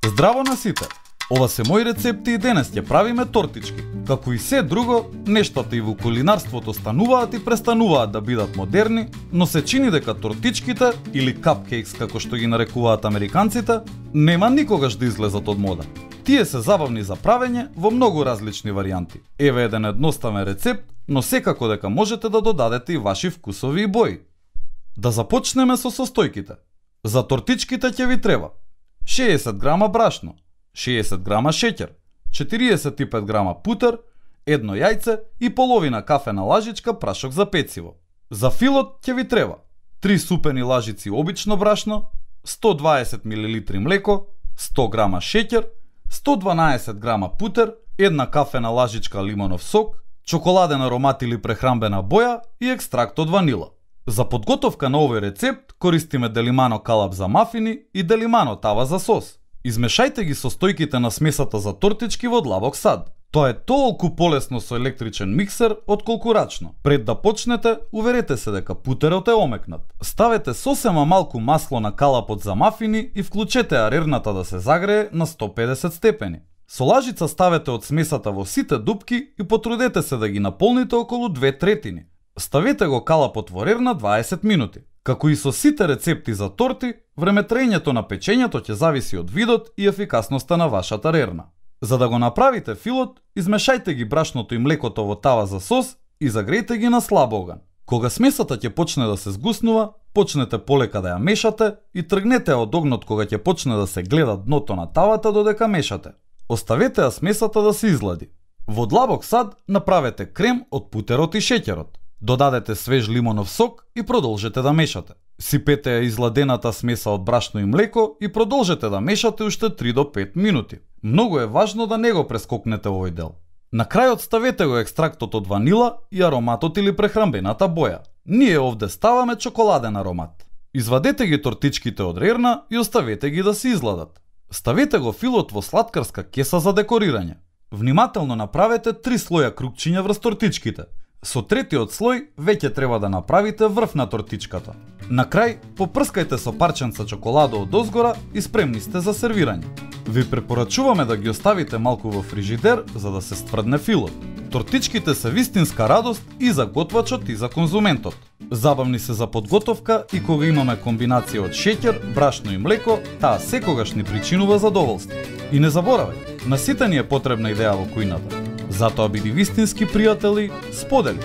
Здраво на сите! Ова се мои рецепти и денес ќе правиме тортички. Како и се друго, нештата и во кулинарството стануваат и престануваат да бидат модерни, но се чини дека тортичките, или капкейкс како што ги нарекуваат американците, нема никогаш да излезат од мода. Тие се забавни за правење во многу различни варијанти. Еве еден едноставен рецепт, но секако дека можете да додадете и ваши вкусови и бои. Да започнеме со состојките. За тортичките ќе ви треба 60 грама брашно, 60 грама шеќер, 45 грама путер, едно јајце и половина кафена лажичка прашок за пециво. За филот ќе ви треба 3 супени лажици обично брашно, 120 мл млеко, 100 грама шеќер, 112 грама путер, една кафена лажичка лимонов сок, чоколаден аромат или прехранбена боја и екстракт од ванила. За подготовка на овој рецепт користиме делимано калап за мафини и делимано тава за сос. Измешајте ги состојките на смесата за тортички во длабок сад. Тоа е толку полесно со електричен миксер отколку рачно. Пред да почнете, уверете се дека путерот е омекнат. Ставете сосема малку масло на калапот за мафини и вклучете арерната да се загрее на 150 степени. Со лажица ставете од смесата во сите дупки и потрудете се да ги наполните околу 2/3. Ставете го калапот во рерна 20 минути. Како и со сите рецепти за торти, времетраењето на печењето ќе зависи од видот и ефикасноста на вашата рерна. За да го направите филот, измешајте ги брашното и млекото во тава за сос и загрејте ги на слаб оган. Кога смесата ќе почне да се згуснува, почнете полека да ја мешате и тргнете од огнот кога ќе почне да се гледа дното на тавата додека мешате. Оставете ја смесата да се излади. Во длабок сад направете крем од путерот и шеќерот. Додадете свеж лимонов сок и продолжете да мешате. Сипете ја изладената смеса од брашно и млеко и продолжете да мешате уште 3 до 5 минути. Многу е важно да не го прескокнете овој дел. На крајот ставете го екстрактот од ванила и ароматот или прехранбената боја. Ние овде ставаме чоколаден аромат. Извадете ги тортичките од рерна и оставете ги да се изладат. Ставете го филот во сладкарска кеса за декорирање. Внимателно направете 3 слоја крупчиња врз тортичките. Со третиот слој веќе треба да направите врв на тортичката. На крај, попрскајте со парченца чоколадо од озгора и спремни сте за сервирање. Ви препорачуваме да ги оставите малку во фрижидер за да се стврдне филот. Тортичките се вистинска радост и за готвачот и за конзументот. Забавни се за подготовка и кога имаме комбинација од шеќер, брашно и млеко, таа секогаш ни причинува задоволство. И не заборавај, на сите ни е потребна идеја во кујната. Затоа биди вистински пријатели, сподели.